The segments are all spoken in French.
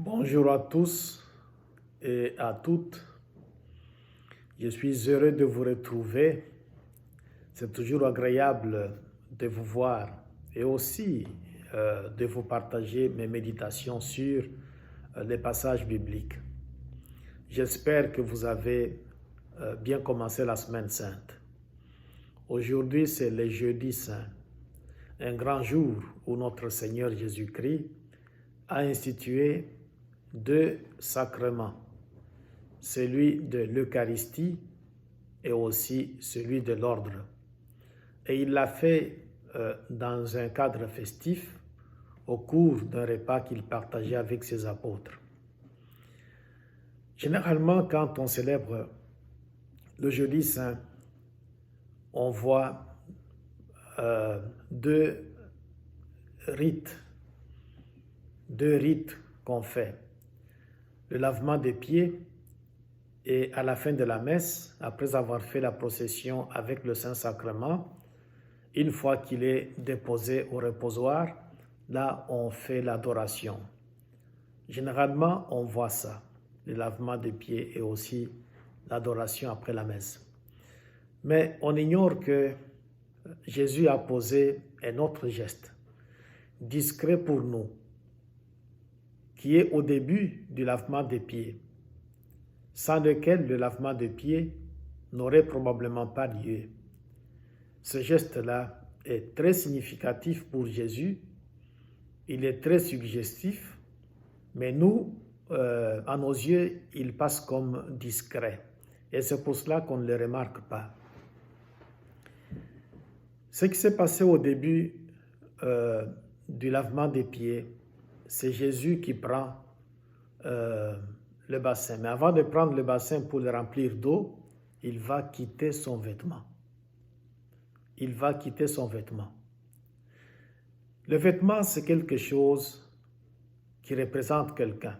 Bonjour à tous et à toutes. Je suis heureux de vous retrouver. C'est toujours agréable de vous voir et aussi de vous partager mes méditations sur les passages bibliques. J'espère que vous avez bien commencé la semaine sainte. Aujourd'hui, c'est le jeudi saint, un grand jour où notre Seigneur Jésus-Christ a institué deux sacrements, celui de l'Eucharistie et aussi celui de l'ordre. Et il l'a fait dans un cadre festif au cours d'un repas qu'il partageait avec ses apôtres. Généralement, quand on célèbre le jeudi saint, on voit deux rites qu'on fait. Le lavement des pieds et à la fin de la messe, après avoir fait la procession avec le Saint-Sacrement, une fois qu'il est déposé au reposoir, là on fait l'adoration. Généralement, on voit ça, le lavement des pieds et aussi l'adoration après la messe. Mais on ignore que Jésus a posé un autre geste, discret pour nous, qui est au début du lavement des pieds, sans lequel le lavement des pieds n'aurait probablement pas lieu. Ce geste-là est très significatif pour Jésus, il est très suggestif, mais nous, à nos yeux, il passe comme discret. Et c'est pour cela qu'on ne le remarque pas. Ce qui s'est passé au début du lavement des pieds, c'est Jésus qui prend le bassin. Mais avant de prendre le bassin pour le remplir d'eau, il va quitter son vêtement. Il va quitter son vêtement. Le vêtement, c'est quelque chose qui représente quelqu'un.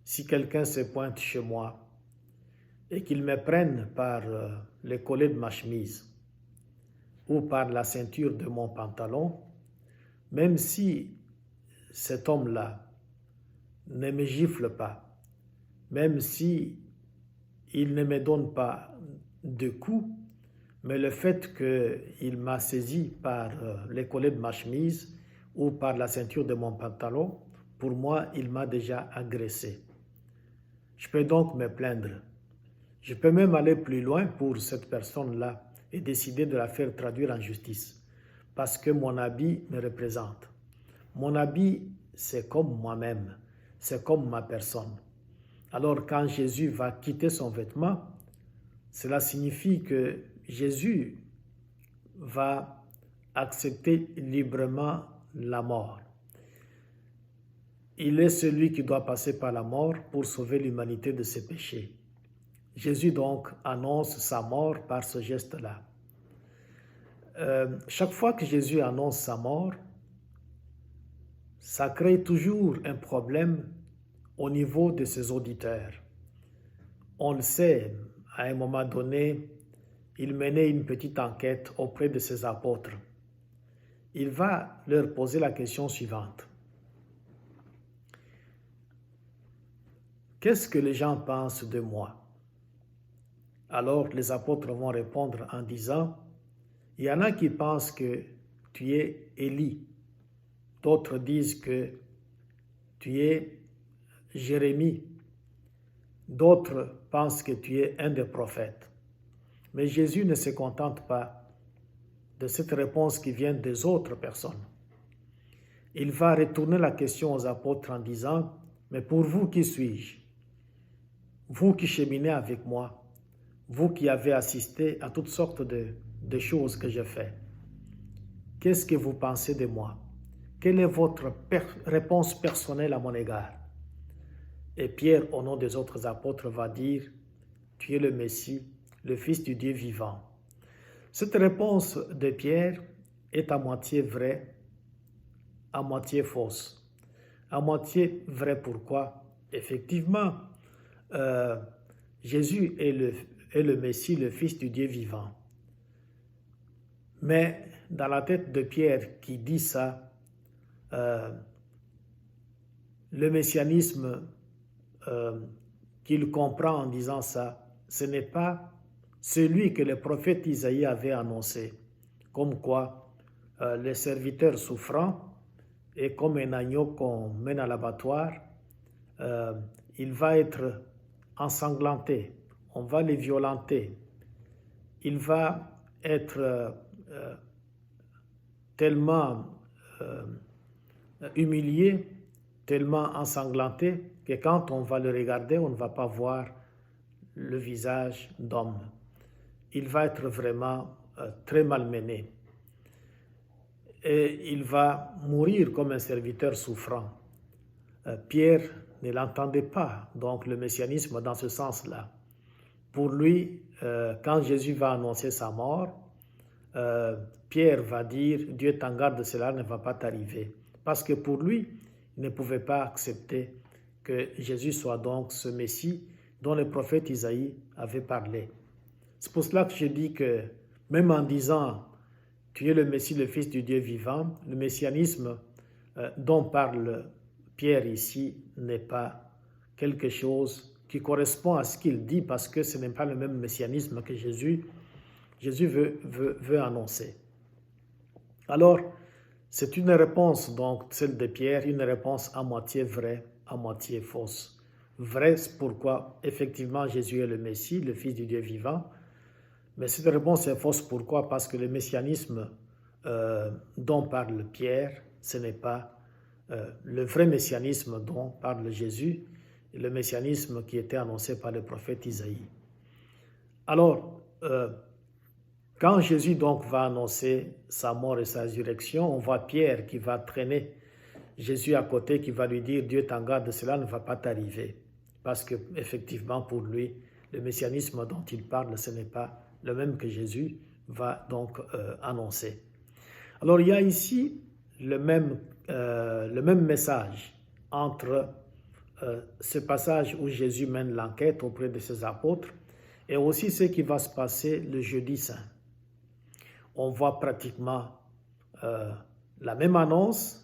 Si quelqu'un se pointe chez moi et qu'il me prenne par le collet de ma chemise ou par la ceinture de mon pantalon, même si cet homme-là ne me gifle pas, même si il ne me donne pas de coups, mais le fait qu'il m'a saisi par le collet de ma chemise ou par la ceinture de mon pantalon, pour moi, il m'a déjà agressé. Je peux donc me plaindre. Je peux même aller plus loin pour cette personne-là et décider de la faire traduire en justice, parce que mon habit me représente. Mon habit, c'est comme moi-même, c'est comme ma personne. Alors quand Jésus va quitter son vêtement, cela signifie que Jésus va accepter librement la mort. Il est celui qui doit passer par la mort pour sauver l'humanité de ses péchés. Jésus donc annonce sa mort par ce geste-là. Chaque fois que Jésus annonce sa mort, ça crée toujours un problème au niveau de ses auditeurs. On le sait, à un moment donné, il menait une petite enquête auprès de ses apôtres. Il va leur poser la question suivante. Qu'est-ce que les gens pensent de moi? Alors les apôtres vont répondre en disant, il y en a qui pensent que tu es Élie, d'autres disent que tu es Jérémie, d'autres pensent que tu es un des prophètes. Mais Jésus ne se contente pas de cette réponse qui vient des autres personnes. Il va retourner la question aux apôtres en disant, mais pour vous, qui suis-je? Vous qui cheminez avec moi, vous qui avez assisté à toutes sortes de choses que je fais, qu'est-ce que vous pensez de moi? Quelle est votre réponse personnelle à mon égard? Et Pierre, au nom des autres apôtres, va dire, tu es le Messie, le Fils du Dieu vivant. Cette réponse de Pierre est à moitié vraie, à moitié fausse. À moitié vraie pourquoi? Effectivement, Jésus est le Messie, le Fils du Dieu vivant. Mais dans la tête de Pierre qui dit ça, le messianisme qu'il comprend en disant ça, ce n'est pas celui que le prophète Isaïe avait annoncé, comme quoi les serviteurs souffrants et comme un agneau qu'on mène à l'abattoir, il va être ensanglanté, on va les violenter, il va être tellement humilié, tellement ensanglanté, que quand on va le regarder, on ne va pas voir le visage d'homme. Il va être vraiment très malmené. Et il va mourir comme un serviteur souffrant. Pierre ne l'entendait pas, donc le messianisme dans ce sens-là. Pour lui, quand Jésus va annoncer sa mort, Pierre va dire « Dieu t'en garde, cela ne va pas t'arriver ». Parce que pour lui, il ne pouvait pas accepter que Jésus soit donc ce Messie dont le prophète Isaïe avait parlé. C'est pour cela que je dis que même en disant « Tu es le Messie, le Fils du Dieu vivant », le messianisme dont parle Pierre ici n'est pas quelque chose qui correspond à ce qu'il dit parce que ce n'est pas le même messianisme que Jésus veut annoncer. Alors, c'est une réponse, donc celle de Pierre, une réponse à moitié vraie, à moitié fausse. Vrai, c'est pourquoi effectivement Jésus est le Messie, le Fils du Dieu vivant, mais cette réponse est fausse, pourquoi? Parce que le messianisme dont parle Pierre, ce n'est pas le vrai messianisme dont parle Jésus, le messianisme qui était annoncé par le prophète Isaïe. Alors, quand Jésus donc va annoncer sa mort et sa résurrection, on voit Pierre qui va traîner Jésus à côté, qui va lui dire « Dieu t'en garde, cela ne va pas t'arriver ». Parce que effectivement pour lui, le messianisme dont il parle, ce n'est pas le même que Jésus va donc annoncer. Alors il y a ici le même message entre ce passage où Jésus mène l'enquête auprès de ses apôtres et aussi ce qui va se passer le jeudi saint. On voit pratiquement la même annonce.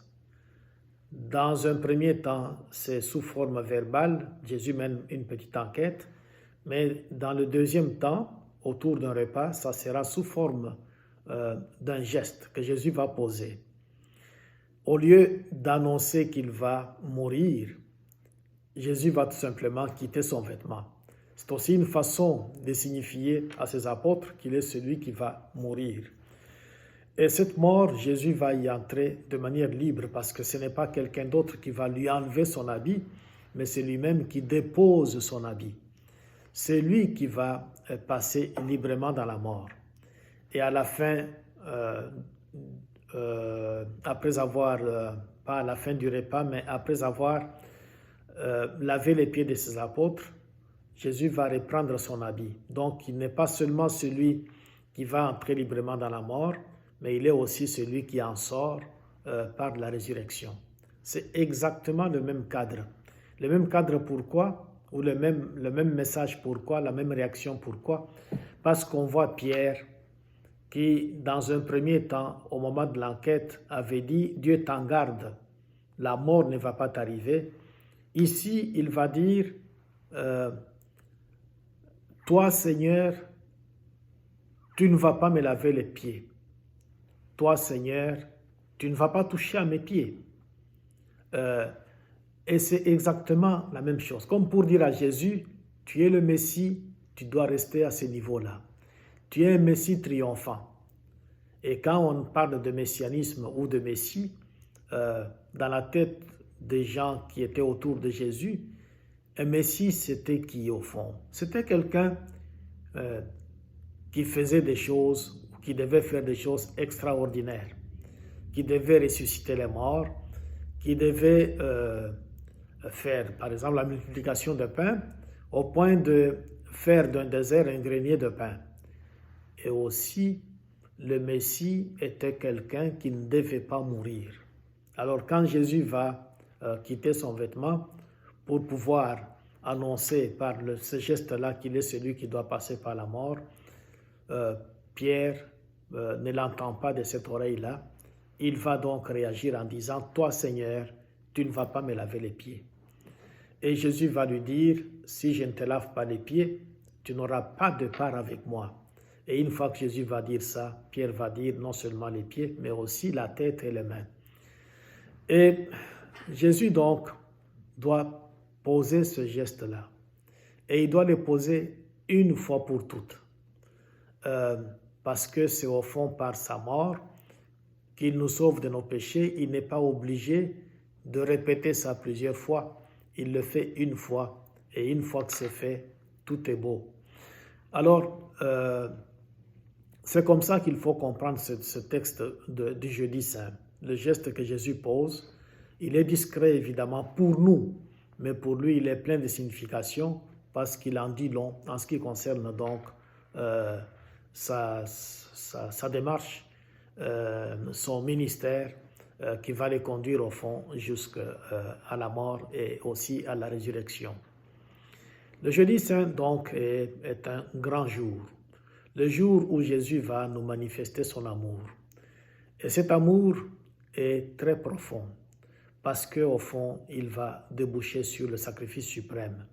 Dans un premier temps, c'est sous forme verbale, Jésus mène une petite enquête, mais dans le deuxième temps, autour d'un repas, ça sera sous forme d'un geste que Jésus va poser. Au lieu d'annoncer qu'il va mourir, Jésus va tout simplement quitter son vêtement. C'est aussi une façon de signifier à ses apôtres qu'il est celui qui va mourir. Et cette mort, Jésus va y entrer de manière libre parce que ce n'est pas quelqu'un d'autre qui va lui enlever son habit, mais c'est lui-même qui dépose son habit. C'est lui qui va passer librement dans la mort. Et à la fin, après avoir, pas à la fin du repas, mais après avoir lavé les pieds de ses apôtres, Jésus va reprendre son habit. Donc il n'est pas seulement celui qui va entrer librement dans la mort, mais il est aussi celui qui en sort par la résurrection. C'est exactement le même cadre. Le même cadre pourquoi? Ou le même message pourquoi? La même réaction pourquoi? Parce qu'on voit Pierre qui, dans un premier temps, au moment de l'enquête, avait dit « Dieu t'en garde, la mort ne va pas t'arriver ». Ici, il va dire « Toi, Seigneur, tu ne vas pas me laver les pieds. Toi, Seigneur, tu ne vas pas toucher à mes pieds. » Et c'est exactement la même chose. Comme pour dire à Jésus, tu es le Messie, tu dois rester à ce niveau-là. Tu es un Messie triomphant. Et quand on parle de messianisme ou de Messie, dans la tête des gens qui étaient autour de Jésus, un Messie, c'était qui au fond? C'était quelqu'un qui faisait des choses, qui devait faire des choses extraordinaires, qui devait ressusciter les morts, qui devait faire, par exemple, la multiplication de pain, au point de faire d'un désert un grenier de pain. Et aussi, le Messie était quelqu'un qui ne devait pas mourir. Alors, quand Jésus va quitter son vêtement pour pouvoir annoncer par ce geste-là qu'il est celui qui doit passer par la mort, Pierre ne l'entend pas de cette oreille-là. Il va donc réagir en disant « Toi, Seigneur, tu ne vas pas me laver les pieds. Et Jésus va lui dire, si je ne te lave pas les pieds, tu n'auras pas de part avec moi. Et une fois que Jésus va dire ça, Pierre va dire non seulement les pieds, mais aussi la tête et les mains. Et Jésus donc doit poser ce geste-là. Et il doit le poser une fois pour toutes. Parce que c'est au fond par sa mort qu'il nous sauve de nos péchés. Il n'est pas obligé de répéter ça plusieurs fois. Il le fait une fois. Et une fois que c'est fait, tout est beau. Alors, c'est comme ça qu'il faut comprendre ce texte du jeudi saint. Le geste que Jésus pose, il est discret évidemment pour nous, mais pour lui, il est plein de signification parce qu'il en dit long en ce qui concerne donc sa démarche, son ministère qui va les conduire au fond jusqu'à la mort et aussi à la résurrection. Le jeudi saint donc est un grand jour, le jour où Jésus va nous manifester son amour. Et cet amour est très profond parce qu'au fond, il va déboucher sur le sacrifice suprême.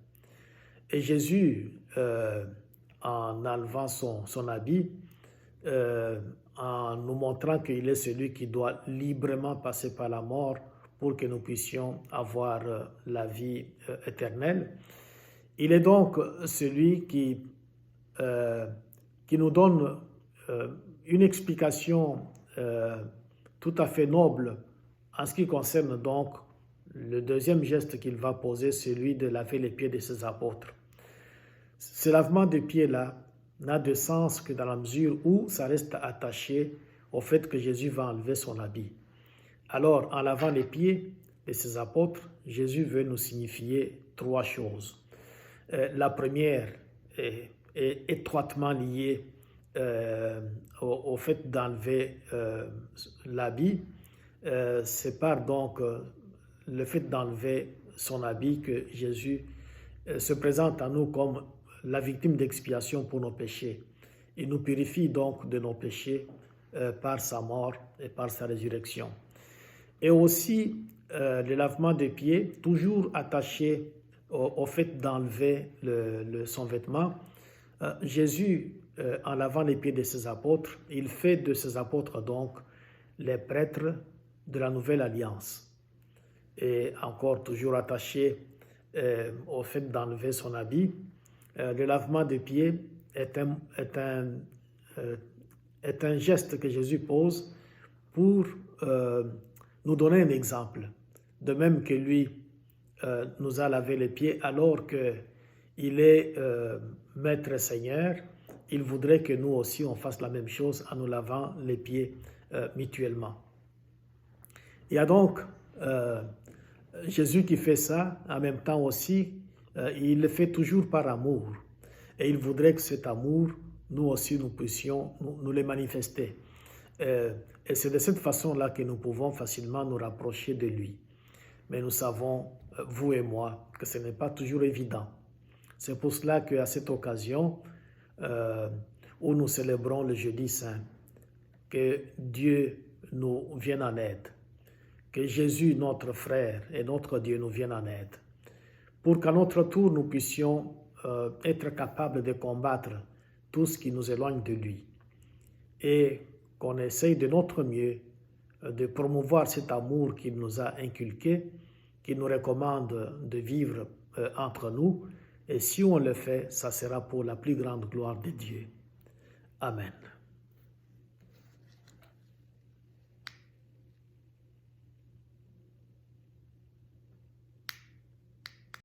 Et Jésus, en enlevant son habit, en nous montrant qu'il est celui qui doit librement passer par la mort pour que nous puissions avoir la vie éternelle, il est donc celui qui nous donne une explication tout à fait noble en ce qui concerne donc le deuxième geste qu'il va poser, celui de laver les pieds de ses apôtres. Ce lavement des pieds-là n'a de sens que dans la mesure où ça reste attaché au fait que Jésus va enlever son habit. Alors, en lavant les pieds de ses apôtres, Jésus veut nous signifier trois choses. La première est étroitement liée au fait d'enlever l'habit. C'est par donc le fait d'enlever son habit que Jésus se présente à nous comme la victime d'expiation pour nos péchés. Il nous purifie donc de nos péchés par sa mort et par sa résurrection. Et aussi le lavement des pieds, toujours attaché au fait d'enlever son vêtement. Jésus, en lavant les pieds de ses apôtres, il fait de ses apôtres donc les prêtres de la nouvelle alliance. Et encore toujours attaché au fait d'enlever son habit, le lavement des pieds est un geste que Jésus pose pour nous donner un exemple. De même que lui nous a lavé les pieds alors qu'il est Maître et Seigneur, il voudrait que nous aussi on fasse la même chose en nous lavant les pieds mutuellement. Il y a donc Jésus qui fait ça, en même temps aussi, il le fait toujours par amour. Et il voudrait que cet amour, nous aussi, nous puissions nous le manifester. Et c'est de cette façon-là que nous pouvons facilement nous rapprocher de lui. Mais nous savons, vous et moi, que ce n'est pas toujours évident. C'est pour cela qu'à cette occasion où nous célébrons le jeudi saint, que Dieu nous vienne en aide, que Jésus, notre frère et notre Dieu, nous vienne en aide, pour qu'à notre tour, nous puissions être capables de combattre tout ce qui nous éloigne de lui et qu'on essaye de notre mieux de promouvoir cet amour qu'il nous a inculqué, qu'il nous recommande de vivre entre nous. Et si on le fait, ça sera pour la plus grande gloire de Dieu. Amen.